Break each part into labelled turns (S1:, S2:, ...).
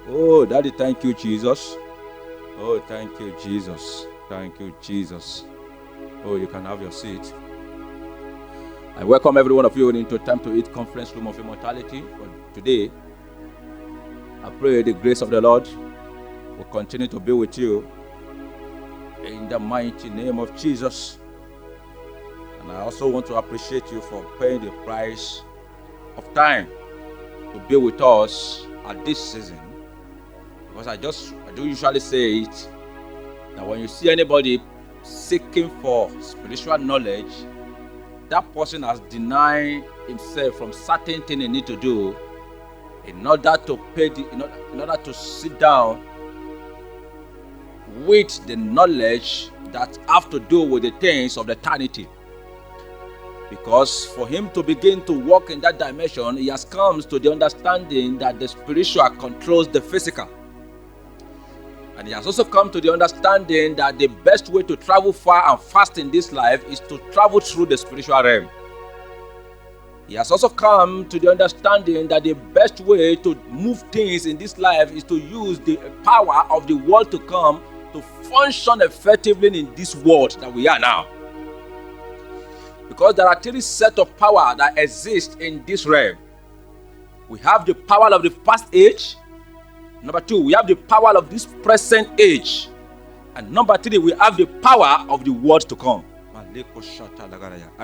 S1: Oh, Daddy, thank you, Jesus. Oh, thank you, Jesus. Thank you, Jesus. Oh, you can have your seat. I welcome every one of you into Time to Eat Conference Room of Immortality for today. I pray the grace of the Lord will continue to be with you in the mighty name of Jesus. And I also want to appreciate you for paying the price of time to be with us at this season. Because I do usually say it, that when you see anybody seeking for spiritual knowledge, that person has denied himself from certain things he need to do in order to in order to sit down with the knowledge that have to do with the things of the eternity. Because for him to begin to walk in that dimension, he has come to the understanding that the spiritual controls the physical. And he has also come to the understanding that the best way to travel far and fast in this life is to travel through the spiritual realm. He has also come to the understanding that the best way to move things in this life is to use the power of the world to come to function effectively in this world that we are now. Because there are three sets of power that exist in this realm. We have the power of the past age. Number two, we have the power of this present age. And number three, we have the power of the world to come. I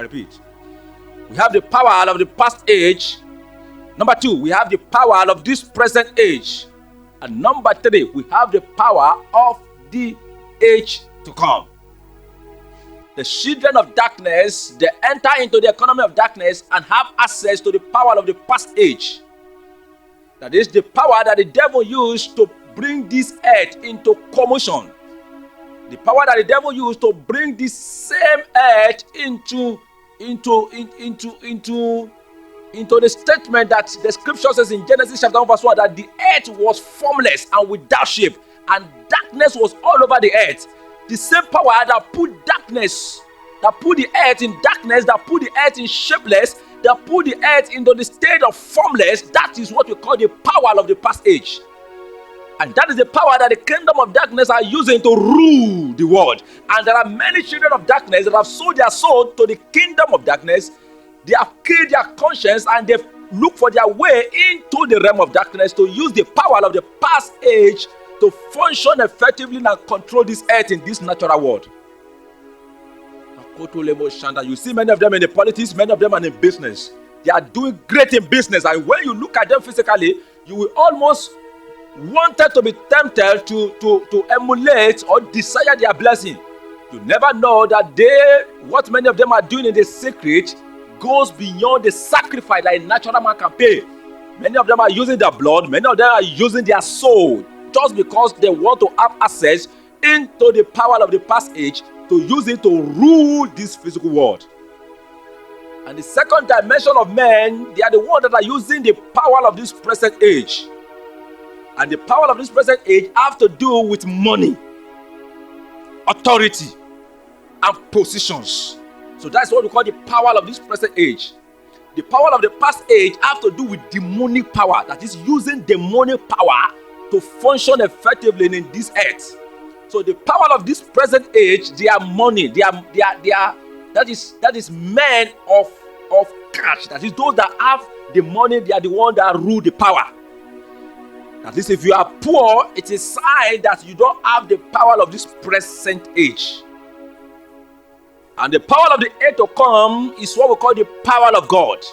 S1: repeat. We have the power of the past age. Number two, we have the power of this present age. And number three, we have the power of the age to come. The children of darkness, they enter into the economy of darkness and have access to the power of the past age. That is the power that the devil used to bring this earth into commotion. The power that the devil used to bring this same earth into the statement that the scripture says in Genesis chapter 1 verse 1 that the earth was formless and without shape, and darkness was all over the earth. The same power that put darkness, that put the earth in darkness, that put the earth in shapeless, that put the earth into the state of formless, that is what we call the power of the past age. And that is the power that the kingdom of darkness are using to rule the world. And there are many children of darkness that have sold their soul to the kingdom of darkness. They have killed their conscience and they've looked for their way into the realm of darkness to use the power of the past age to function effectively and control this earth in this natural world. You see many of them in the politics, many of them are in business. They are doing great in business, and when you look at them physically, you will almost wanted to be tempted to emulate or desire their blessing. You never know that what many of them are doing in the secret goes beyond the sacrifice that a natural man can pay. Many of them are using their blood, many of them are using their soul, just because they want to have access into the power of the past age to use it to rule this physical world. And the second dimension of men, they are the ones that are using the power of this present age. And the power of this present age have to do with money, authority, and positions. So that's what we call the power of this present age. The power of the past age have to do with demonic power, that is using demonic power to function effectively in this earth. So the power of this present age, they are money, that is men of cash. That is those that have the money, they are the ones that rule the power. That is, if you are poor, it is a sign that you don't have the power of this present age. And the power of the age to come is what we call the power of God.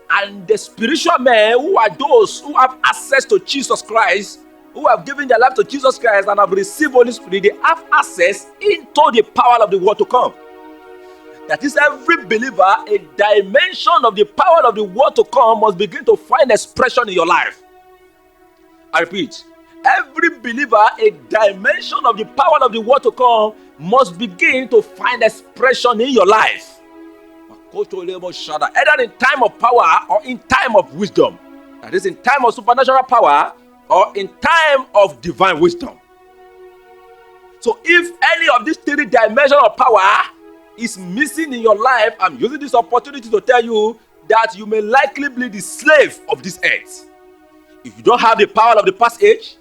S1: And the spiritual men, who are those who have access to Jesus Christ, who have given their life to Jesus Christ and have received Holy Spirit, they have access into the power of the world to come. That is, every believer, a dimension of the power of the world to come must begin to find expression in your life. I repeat, every believer, a dimension of the power of the world to come must begin to find expression in your life. Either in time of power or in time of wisdom. That is, in time of supernatural power or in time of divine wisdom. So if any of these three dimensions of power is missing in your life, I'm using this opportunity to tell you that you may likely be the slave of this earth. If you don't have the power of the past age,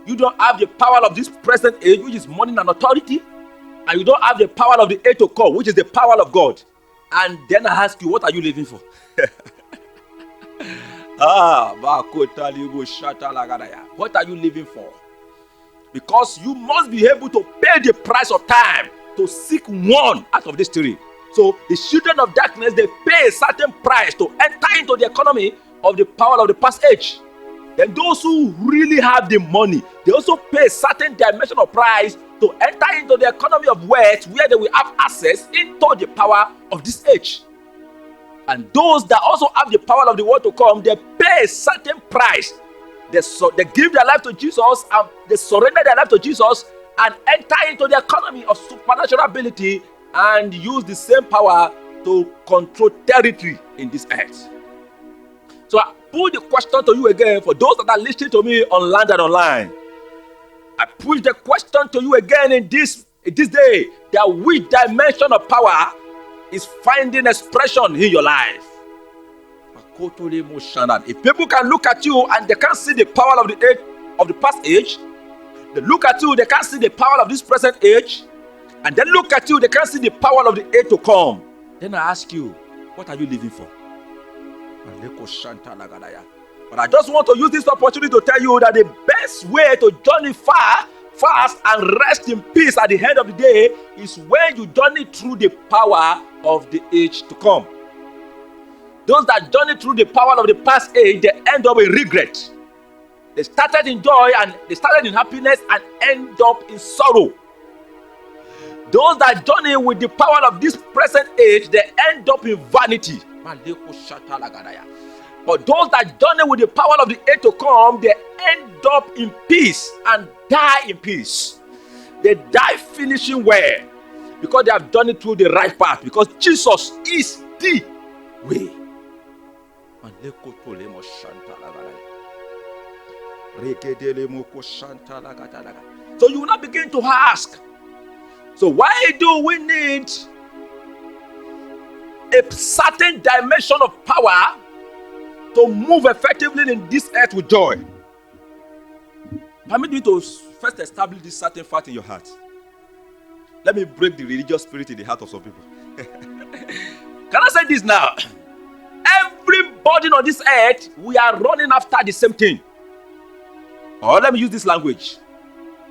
S1: you don't have the power of this present age, which is money and authority, and you don't have the power of the age to come, which is the power of God. And then I ask you, what are you living for? What are you living for? Because you must be able to pay the price of time to seek one out of these three. So the children of darkness, they pay a certain price to enter into the economy of the power of the past age. Then those who really have the money, they also pay a certain dimension of price to enter into the economy of wealth, where they will have access into the power of this age. And those that also have the power of the world to come, they pay a certain price. They give their life to Jesus, and they surrender their life to Jesus and enter into the economy of supernatural ability and use the same power to control territory in this earth. So I put the question to you again, for those that are listening to me on land and online. I put the question to you again in this day, that which dimension of power is finding expression in your life? If people can look at you and they can't see the power of the age of the past age, they look at you, they can't see the power of this present age, and then look at you, they can't see the power of the age to come, then I ask you, what are you living for? But I just want to use this opportunity to tell you that the best way to journey fast and rest in peace at the end of the day is when you journey through the power of the age to come. Those that journey through the power of the past age, they end up in regret. They started in joy and they started in happiness and end up in sorrow. Those that journey with the power of this present age, they end up in vanity. But those that journey with the power of the age to come, they end up in peace and die in peace. They die finishing well because they have journeyed through the right path, because Jesus is the way. So you will not begin to ask, so why do we need a certain dimension of power to move effectively in this earth with joy? Permit me to first establish this certain fact in your heart. Let me break the religious spirit in the heart of some people. Can I say this now? Everybody on this earth, we are running after the same thing. Or let me use this language.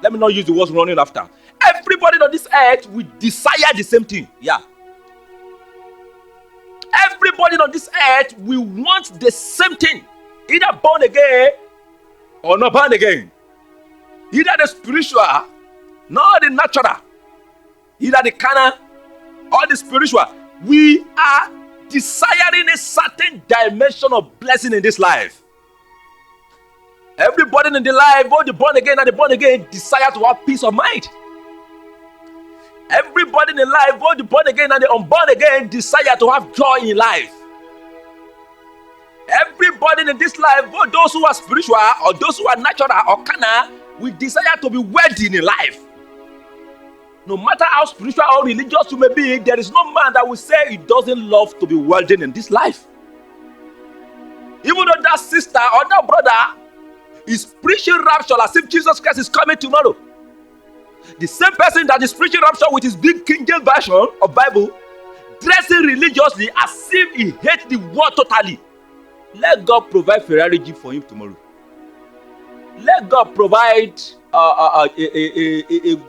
S1: Let me not use the words running after. Everybody on this earth, we desire the same thing. Yeah. Everybody on this earth, we want the same thing. Either born again or not born again. Either the spiritual, not the natural. Either the carnal or the spiritual. We are desiring a certain dimension of blessing in this life. Everybody in the life, both the born again and the born again, desire to have peace of mind. Everybody in the life, both the born again and the unborn again, desire to have joy in life. Everybody in this life, both those who are spiritual or those who are natural or carnal, we desire to be wealthy in life. No matter how spiritual or religious you may be, there is no man that will say he doesn't love to be wealthy in this life. Even though that sister or that brother is preaching rapture as if Jesus Christ is coming tomorrow, the same person that is preaching rapture with his big King James version of Bible, dressing religiously as if he hates the world totally, let God provide Ferrari Jeep for him tomorrow. Let God provide a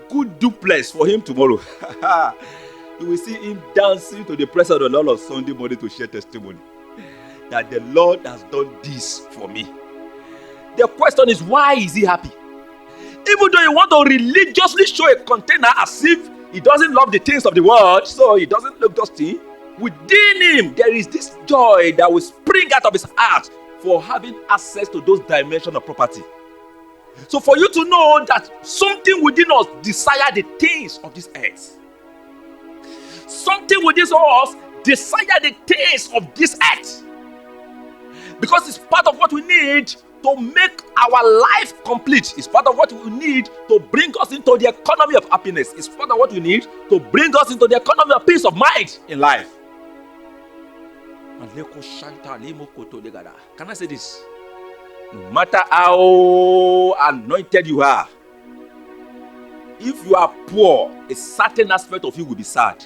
S1: good duplex for him tomorrow. You will see him dancing to the presence of the Lord on Sunday morning to share testimony that the Lord has done this for me. The question is, why is he happy? Even though you want to religiously show a container as if he doesn't love the things of the world, so he doesn't look dusty, within him there is this joy that will spring out of his heart for having access to those dimensions of property. So for you to know that something within us desire the things of this earth. Something within us desire the things of this earth. Because it's part of what we need to make our life complete. It's part of what we need to bring us into the economy of happiness. It's part of what we need to bring us into the economy of peace of mind in life. Can I say this? No matter how anointed you are, if you are poor, a certain aspect of you will be sad.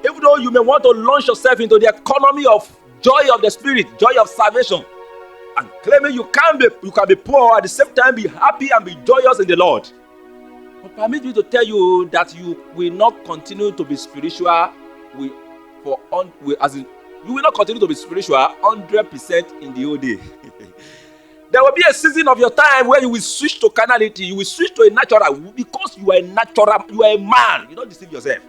S1: Even though you may want to launch yourself into the economy of joy of the Spirit, joy of salvation, and claiming you can be poor at the same time, be happy and be joyous in the Lord. But permit me to tell you that you will not continue to be spiritual. You will not continue to be spiritual 100% in the whole day. There will be a season of your time where you will switch to carnality. You will switch to a natural, because you are a natural. You are a man. You don't deceive yourself.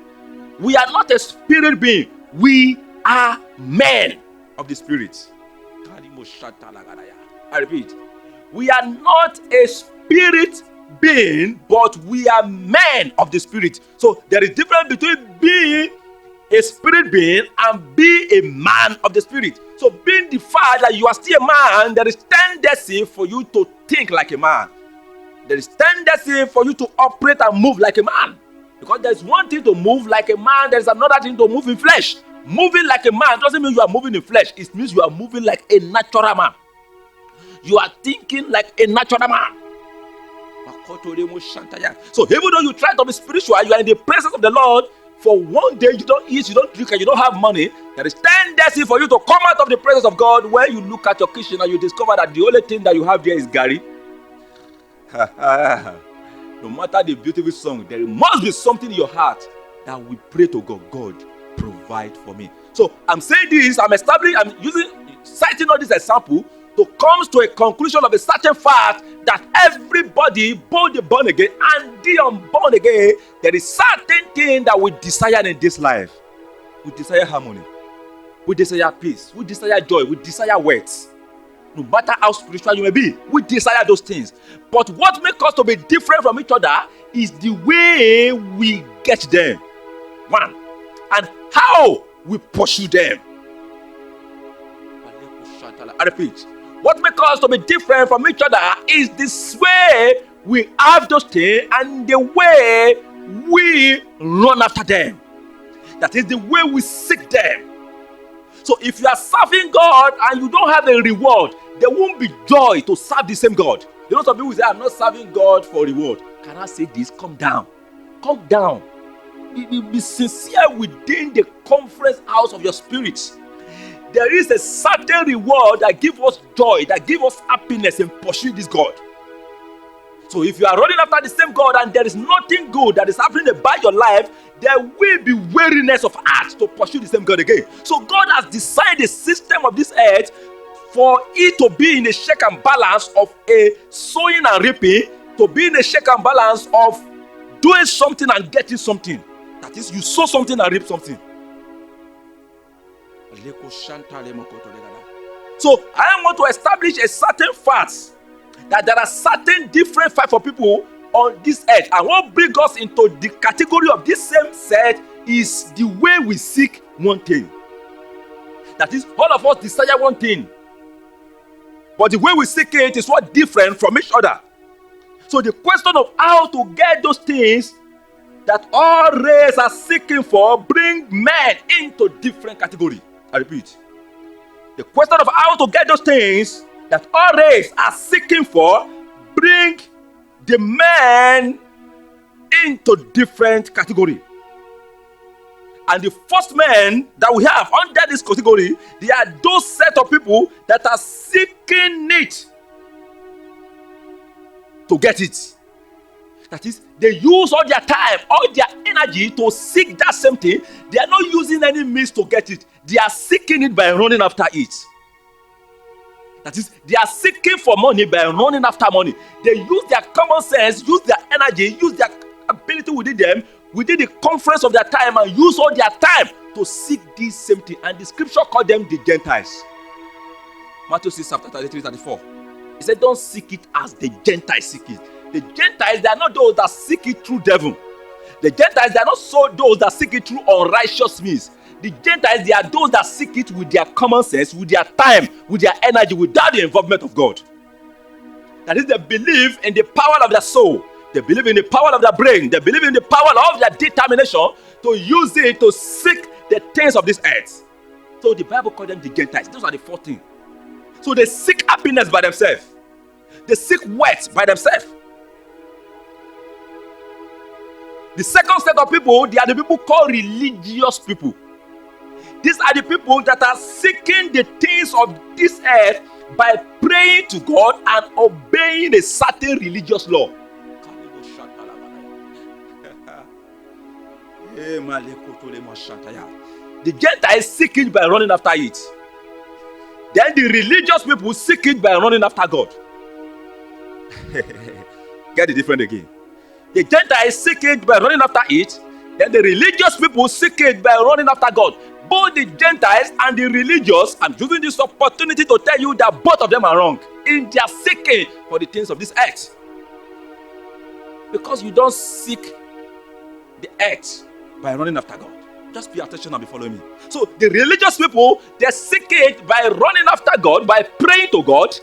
S1: We are not a spirit being. We are men of the Spirit. I repeat, we are not a spirit being, but we are men of the Spirit. So there is difference between being a spirit being and being a man of the Spirit. So being the fact that you are still a man, there is tendency for you to think like a man. There is tendency for you to operate and move like a man. Because there's one thing to move like a man, there's another thing to move in flesh. Moving like a man doesn't mean you are moving in flesh. It means you are moving like a natural man. You are thinking like a natural man. So even though you try to be spiritual, you are in the presence of the Lord. For one day you don't eat, you don't drink, and you don't have money. There is tendency for you to come out of the presence of God when you look at your kitchen and you discover that the only thing that you have there is Gary. No matter the beautiful song, there must be something in your heart that we pray to God. God, provide for me. So I'm saying this, I'm citing all this example to come to a conclusion of a certain fact that everybody, both the born again and the unborn again, there is certain thing that we desire in this life. We desire harmony. We desire peace. We desire joy. We desire wealth. No matter how spiritual you may be, we desire those things. But what makes us to be different from each other is the way we get them. One, and how we pursue them. I repeat, what makes us to be different from each other is this way we have those things and the way we run after them. That is the way we seek them. So if you are serving God and you don't have a reward, there won't be joy to serve the same God. You know, some people say, I'm not serving God for reward. Can I say this? Come down. Come down. Be sincere within the conference house of your spirit. There is a certain reward that gives us joy, that gives us happiness in pursuing this God. So if you are running after the same God and there is nothing good that is happening about your life, there will be weariness of heart to pursue the same God again. So God has designed a system of this earth for it to be in a check and balance of a sowing and reaping, to be in a check and balance of doing something and getting something. That is, you sow something and reap something. So I want to establish a certain fact that there are certain different facts for people on this earth. And what brings us into the category of this same set is the way we seek one thing. That is, all of us desire one thing, but the way we seek it is what different from each other. So the question of how to get those things that all races are seeking for bring men into different categories. I repeat, the question of how to get those things that all races are seeking for bring the men into different category. And the first men that we have under this category, they are those set of people that are seeking it to get it. That is, they use all their time, all their energy to seek that same thing. They are not using any means to get it. They are seeking it by running after it. That is, they are seeking for money by running after money. They use their common sense, use their energy, use their ability within them, within the conference of their time, and use all their time to seek this same thing. And the scripture called them the Gentiles. Matthew 6, chapter 33, 34. He said, don't seek it as the Gentiles seek it. The Gentiles, they are not those that seek it through devil. The Gentiles, they are not so those that seek it through unrighteous means. The Gentiles, they are those that seek it with their common sense, with their time, with their energy, without the involvement of God. That is, they believe in the power of their soul. They believe in the power of their brain. They believe in the power of their determination to use it to seek the things of this earth. So the Bible calls them the Gentiles. Those are the four things. So they seek happiness by themselves. They seek wealth by themselves. The second set of people, they are the people called religious people. These are the people that are seeking the things of this earth by praying to God and obeying a certain religious law. The Gentiles seek it by running after it. Then the religious people seek it by running after God. Get the difference again. The Gentiles seek it by running after it. Then the religious people seek it by running after God. Both the Gentiles and the religious, I'm using this opportunity to tell you that both of them are wrong in their seeking for the things of this earth. Because you don't seek the earth by running after God. Just pay attention and be following me. So the religious people, they seek it by running after God, by praying to God.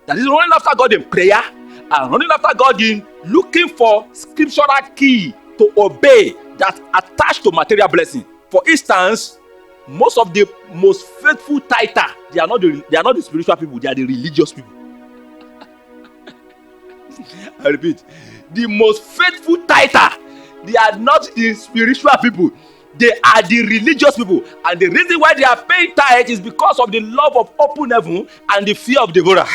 S1: That is running after God in prayer and running after God in looking for scriptural key to obey that attached to material blessing. For instance, most of the most faithful tither, they are not the spiritual people, they are the religious people. I repeat, the most faithful tither, they are not the spiritual people, they are the religious people. And the reason why they are paying tithe is because of the love of open heaven and the fear of Deborah.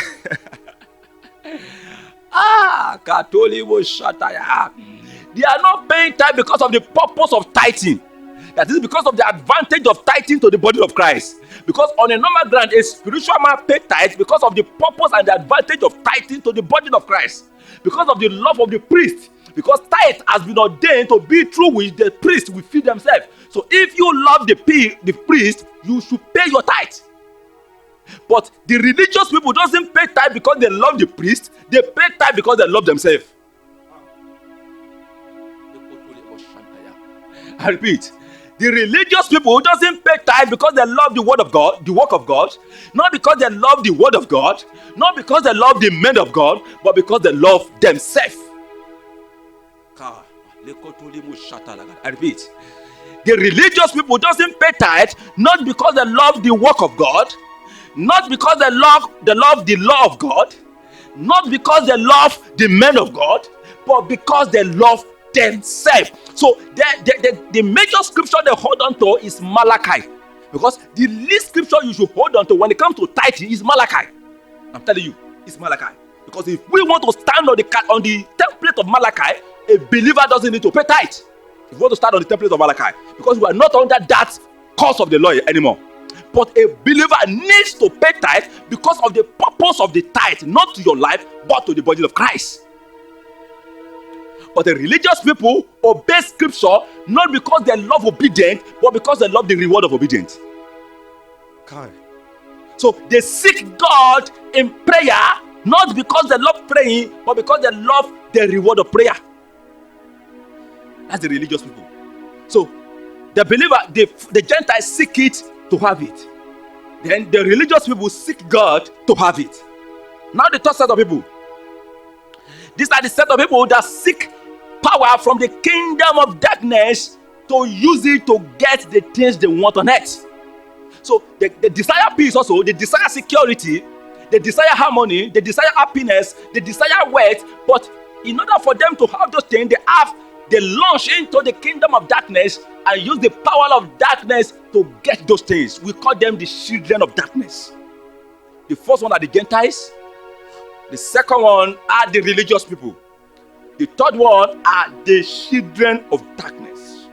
S1: They are not paying tithe because of the purpose of tithing. That is because of the advantage of tithing to the body of Christ. Because on a normal ground, a spiritual man pays tithe because of the purpose and the advantage of tithing to the body of Christ. Because of the love of the priest. Because tithe has been ordained to be through which the priest will feed themselves. So if you love the priest, you should pay your tithe. But the religious people doesn't pay tithe because they love the priest. They pay tithe because they love themselves. I repeat. The religious people doesn't pay tithe because they love the word of God, the work of God, not because they love the word of God, not because they love the men of God, but because they love themselves. I repeat, the religious people doesn't pay tithe not because they love the work of God, not because they love the law of God, not because they love the men of God, but because they love themselves. So the major scripture they hold on to is Malachi, because the least scripture you should hold on to when it comes to tithing is Malachi. I'm telling you, it's Malachi. Because if we want to stand on the template of Malachi, a believer doesn't need to pay tithe. If we want to stand on the template of Malachi, because we are not under that curse of the law anymore. But a believer needs to pay tithe because of the purpose of the tithe, not to your life, but to the body of Christ. But the religious people obey scripture not because they love obedience, but because they love the reward of obedience. Okay. So they seek God in prayer not because they love praying, but because they love the reward of prayer. That's the religious people. So the believer, the Gentiles seek it to have it. Then the religious people seek God to have it. Now the third set of people. These are the set of people that seek power from the kingdom of darkness to use it to get the things they want on earth. So they desire peace also, they desire security, they desire harmony, they desire happiness, they desire wealth. But in order for them to have those things, they launch into the kingdom of darkness and use the power of darkness to get those things. We call them the children of darkness. The first one are the Gentiles. The second one are the religious people. The third one are the children of darkness.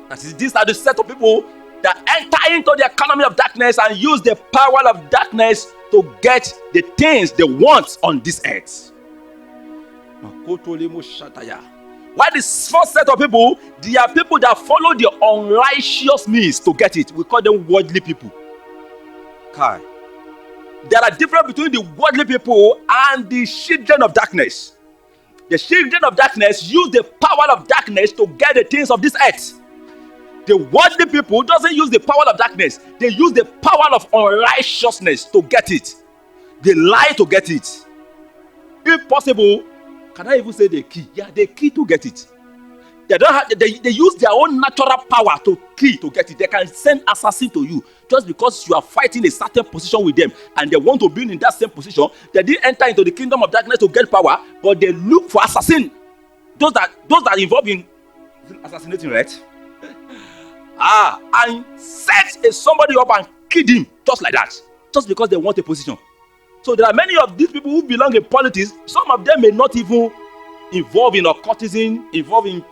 S1: That is, these are the set of people that enter into the economy of darkness and use the power of darkness to get the things they want on this earth. Why this first set of people, they are people that follow the unrighteous means to get it. We call them worldly people. Okay. There are difference between the worldly people and the children of darkness. The children of darkness use the power of darkness to get the things of this earth. The worldly people doesn't use the power of darkness. They use the power of unrighteousness to get it. They lie to get it. If possible, can I even say the key? Yeah, the key to get it. They don't have. They use their own natural power to kill to get it. They can send assassin to you just because you are fighting a certain position with them, and they want to be in that same position. They didn't enter into the kingdom of darkness to get power, but they look for assassin. Those that involve in assassinating, right? And set somebody up and kill him just like that, just because they want a position. So there are many of these people who belong in politics. Some of them may not even involve in occultism, involve in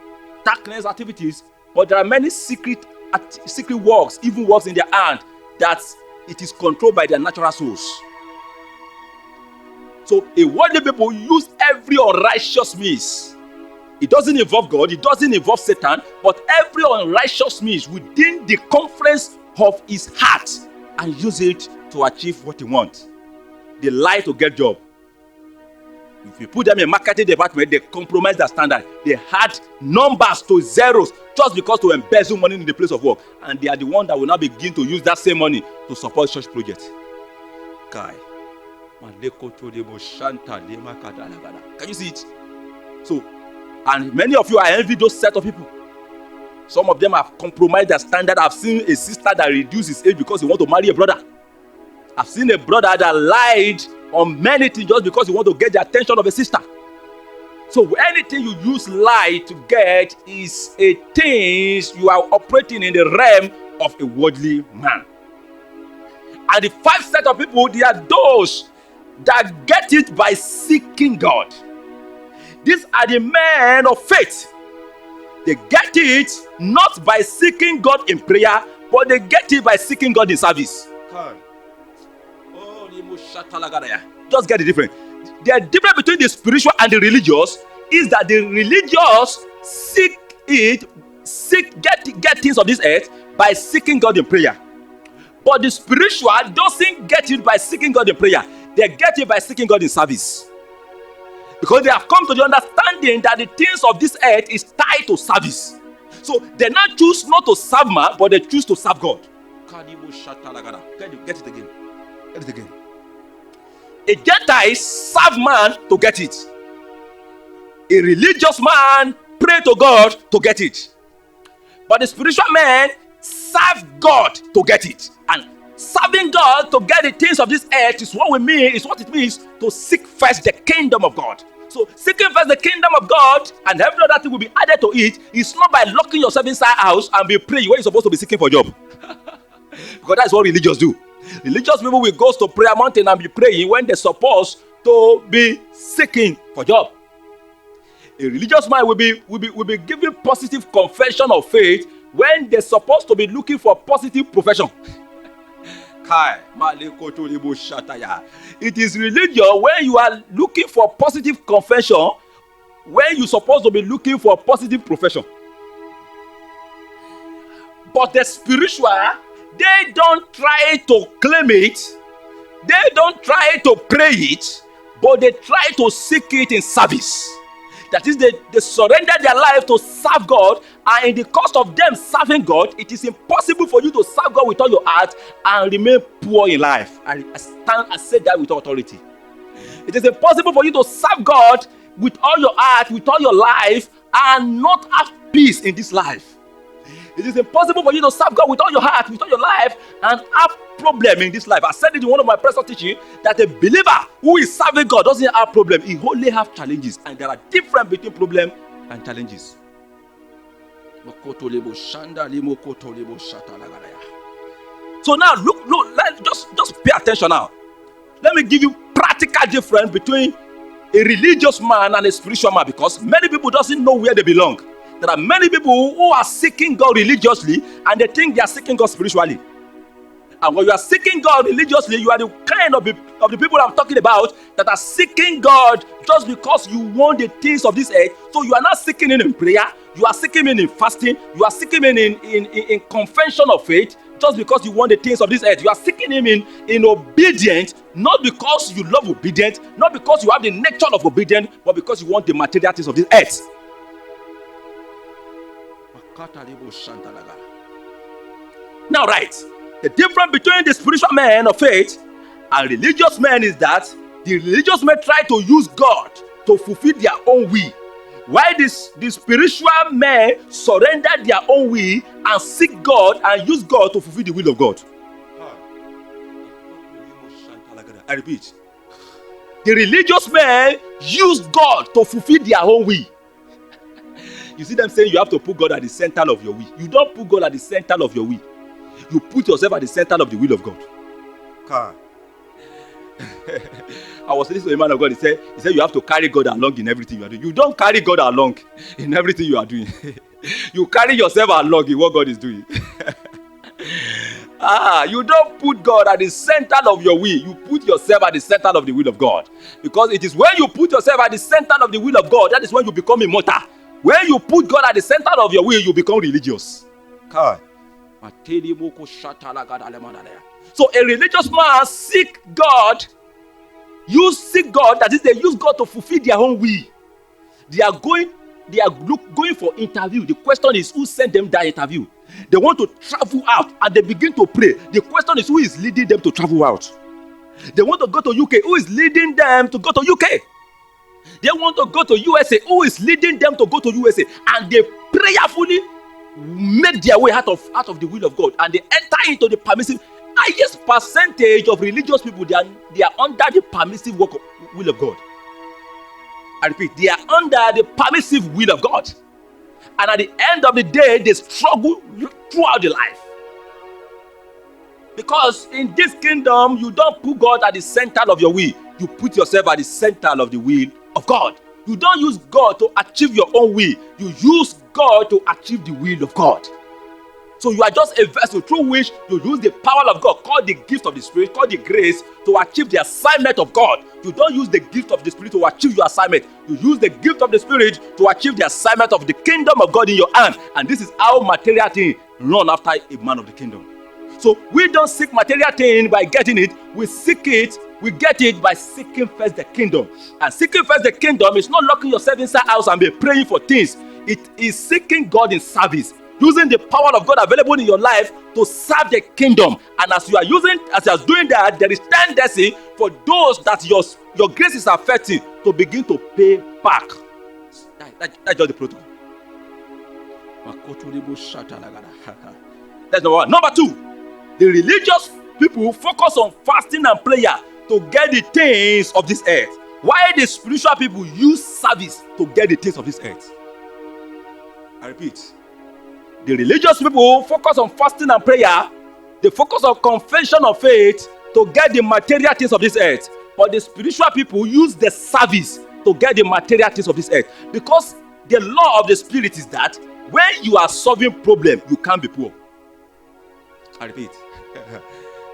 S1: darkness activities, but there are many secret works, even works in their hand, that it is controlled by their natural source. So a worldly people use every unrighteous means. It doesn't involve God, it doesn't involve Satan, but every unrighteous means within the conference of his heart, and use it to achieve what he wants. They lie to get job. If you put them in marketing department, they compromise their standard. They add numbers to zeros just because to embezzle money in the place of work. And they are the one that will now begin to use that same money to support church projects. Can you see it? So, and many of you are envy those set of people. Some of them have compromised their standard. I've seen a sister that reduced his age because he want to marry a brother. I've seen a brother that lied on many things just because you want to get the attention of a sister. So anything you use lie to get is a thing you are operating in the realm of a worldly man. And the 5 set of people, they are those that get it by seeking God. These are the men of faith. They get it not by seeking God in prayer, but they get it by seeking God in service. Just get the difference. The difference between the spiritual and the religious is that the religious get things of this earth by seeking God in prayer. But the spiritual doesn't get it by seeking God in prayer. They get it by seeking God in service. Because they have come to the understanding that the things of this earth is tied to service. So they not choose not to serve man, but they choose to serve God. Get it again. Get it again. A Gentile serve man to get it. A religious man pray to God to get it. But the spiritual man serve God to get it. And serving God to get the things of this earth is what it means to seek first the kingdom of God. So seeking first the kingdom of God and every other thing will be added to it. It's not by locking yourself inside house and be praying when you're supposed to be seeking for a job. Because that's what religious do. Religious people will go to prayer mountain and be praying when they're supposed to be seeking for job. A religious man will be giving positive confession of faith when they're supposed to be looking for positive profession. It is religion when you are looking for positive confession when you're supposed to be looking for positive profession. But the spiritual, they don't try to claim it, they don't try to pray it, but they try to seek it in service. That is, they surrender their life to serve God, and in the course of them serving God, it is impossible for you to serve God with all your heart and remain poor in life. I say that with authority. It is impossible for you to serve God with all your heart, with all your life, and not have peace in this life. It is impossible for you to serve God with all your heart, with all your life, and have problem in this life. I said it in one of my personal teaching that a believer who is serving God doesn't have problem. He only have challenges, and there are difference between problem and challenges. So now look, just pay attention now. Let me give you practical difference between a religious man and a spiritual man, because many people doesn't know where they belong. There are many people who are seeking God religiously and they think they are seeking God spiritually. And when you are seeking God religiously, you are the kind of the people I'm talking about that are seeking God just because you want the things of this earth. So you are not seeking Him in prayer, you are seeking Him in fasting, you are seeking Him in confession of faith just because you want the things of this earth. You are seeking Him in obedience, not because you love obedience, not because you have the nature of obedience, but because you want the material things of this earth. Now, right, the difference between the spiritual man of faith and religious men is that the religious men try to use God to fulfill their own will, Why the spiritual men surrender their own will and seek God and use God to fulfill the will of God. I repeat. The religious men use God to fulfill their own will. You see them saying you have to put God at the center of your will. You don't put God at the center of your will. You put yourself at the center of the will of God. God. I was listening to a man of God. He said you have to carry God along in everything you are doing. You don't carry God along in everything you are doing. You carry yourself along in what God is doing. You don't put God at the center of your will. You put yourself at the center of the will of God. Because it is when you put yourself at the center of the will of God, that is when you become immortal. When you put God at the center of your will, you become religious. God. So a religious man seek God. You seek God, that is, they use God to fulfill their own will. They are going for interview. The question is, who sent them that interview? They want to travel out and they begin to pray. The question is, who is leading them to travel out? They want to go to UK. Who is leading them to go to UK? They want to go to USA. Who is leading them to go to USA? And they prayerfully make their way out of the will of God, and they enter into the permissive. Highest percentage of religious people, they are under the permissive will of God. I repeat, they are under the permissive will of God. And at the end of the day, they struggle throughout the life. Because in this kingdom, you don't put God at the center of your will. You put yourself at the center of the will of God. You don't use God to achieve your own will. You use God to achieve the will of God. So you are just a vessel through which you use the power of God, called the gift of the Spirit, called the grace, to achieve the assignment of God. You don't use the gift of the Spirit to achieve your assignment. You use the gift of the Spirit to achieve the assignment of the kingdom of God in your hand. And this is how material things run after a man of the kingdom. So we don't seek material thing by getting it. We seek it, we get it by seeking first the kingdom. And seeking first the kingdom is not locking yourself inside house and be praying for things. It is seeking God in service, using the power of God available in your life to serve the kingdom. And as you are doing that, there is tendency for those that your grace is affecting to begin to pay back. That's just the protocol. That's number one. Number two, the religious people focus on fasting and prayer to get the things of this earth, while the spiritual people use service to get the things of this earth. I repeat. The religious people focus on fasting and prayer. They focus on confession of faith to get the material things of this earth. But the spiritual people use the service to get the material things of this earth. Because the law of the Spirit is that when you are solving problem, you can't be poor. I repeat.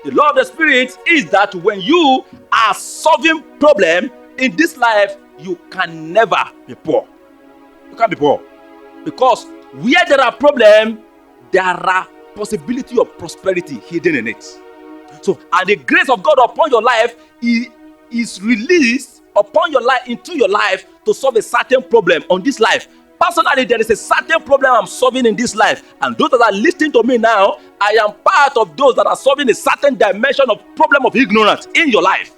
S1: The law of the Spirit is that when you are solving problem in this life, you can never be poor. You can't be poor. Because where there are problems, there are possibility of prosperity hidden in it. So, and the grace of God upon your life is released upon your life, into your life, to solve a certain problem on this life. Personally, there is a certain problem I'm solving in this life, and those that are listening to me now, I am part of those that are solving a certain dimension of problem of ignorance in your life.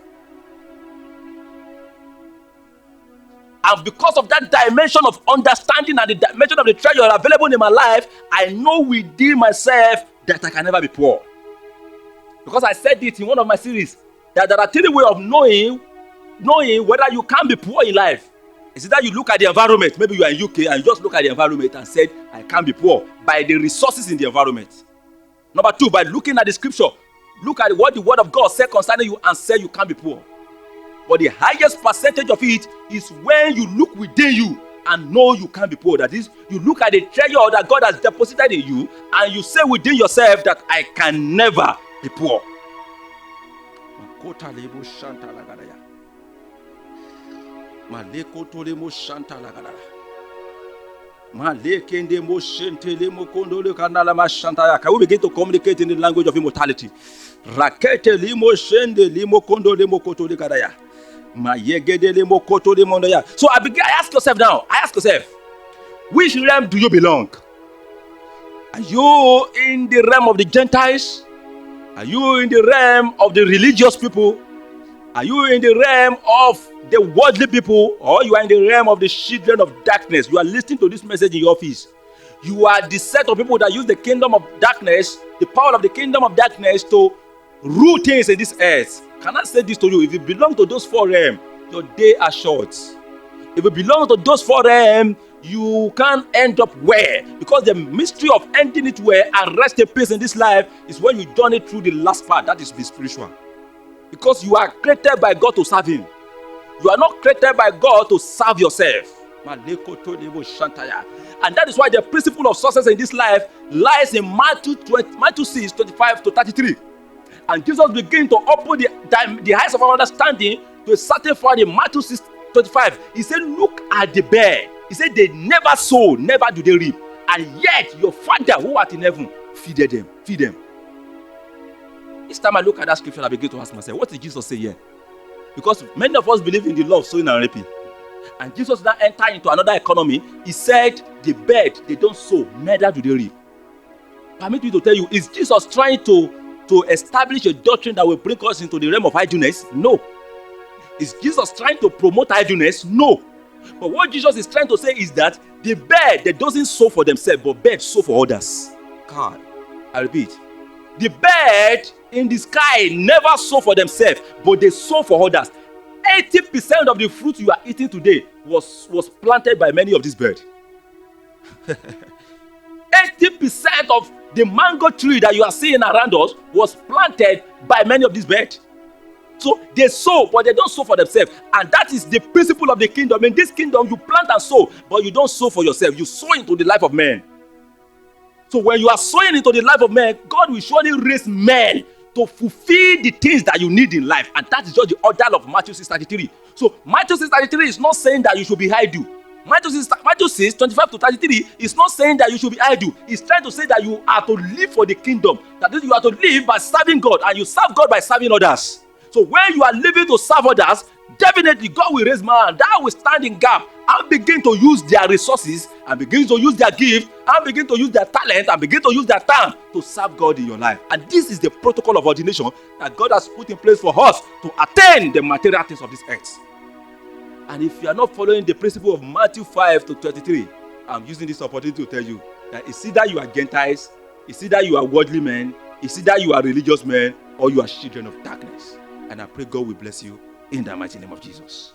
S1: And because of that dimension of understanding and the dimension of the treasure available in my life, I know within myself that I can never be poor. Because I said it in one of my series, that there are three ways of knowing whether you can be poor in life. It's either you look at the environment, maybe you are in UK and you just look at the environment and said, I can't be poor, by the resources in the environment. Number two, by looking at the scripture, look at what the word of God said concerning you and say you can't be poor. But the highest percentage of it is when you look within you and know you can't be poor. That is, you look at the treasure that God has deposited in you and you say within yourself that I can never be poor. Can we begin to communicate in the language of immortality? Rakete limo shende limo kondo limo koto likadaya. So I ask yourself now, which realm do you belong? Are you in the realm of the Gentiles? Are you in the realm of the religious people? Are you in the realm of the worldly people, or you are in the realm of the children of darkness? You are listening to this message in your office. You are the set of people that use the kingdom of darkness, the power of the kingdom of darkness, to rule things in this earth. Can I say this to you? If you belong to those four realms, your day are short. If you belong to those four realms, you can't end up well, because the mystery of ending it well and rest in peace in this life is when you journey through the last part, that is the spiritual. Because you are created by God to serve Him. You are not created by God to serve yourself. And that is why the principle of success in this life lies in Matthew 6, 25 to 33. And Jesus begins to open the eyes of our understanding to a certain part in Matthew 6, 25. He said, look at the bird. He said, they never sow, never do they reap. And yet your Father who art in heaven feeded them. Feed them. Each time I look at that scripture, I begin to ask myself, what did Jesus say here? Because many of us believe in the law of sowing and reaping. And Jesus now entered into another economy. He said, the bird, they don't sow, neither do they reap. Permit me to tell you, is Jesus trying to establish a doctrine that will bring us into the realm of idleness? No. Is Jesus trying to promote idleness? No. But what Jesus is trying to say is that the bird, they doesn't sow for themselves, but birds sow for others. God, I repeat. The bird in the sky never sow for themselves, but they sow for others. 80% of the fruit you are eating today was planted by many of these birds. 80% of the mango tree that you are seeing around us was planted by many of these birds. So they sow, but they don't sow for themselves. And that is the principle of the kingdom. In this kingdom, you plant and sow, but you don't sow for yourself. You sow into the life of men. So when you are sowing into the life of men, God will surely raise men to fulfill the things that you need in life. And that is just the order of Matthew 6:33. So Matthew 6:33 is not saying that you should be idle. Matthew 6, 25 to 33 is not saying that you should be idle. It's trying to say that you are to live for the kingdom. That is, you are to live by serving God, and you serve God by serving others. So when you are living to serve others, definitely God will raise man that will stand in gap and begin to use their resources, and begin to use their gift, and begin to use their talent, and begin to use their time to serve God in your life. And this is the protocol of ordination that God has put in place for us to attain the material things of this earth. And if you are not following the principle of Matthew 5 to 23, I'm using this opportunity to tell you that it's either you are Gentiles, it's either you are worldly men, it's either you are religious men, or you are children of darkness. And I pray God will bless you in the mighty name of Jesus.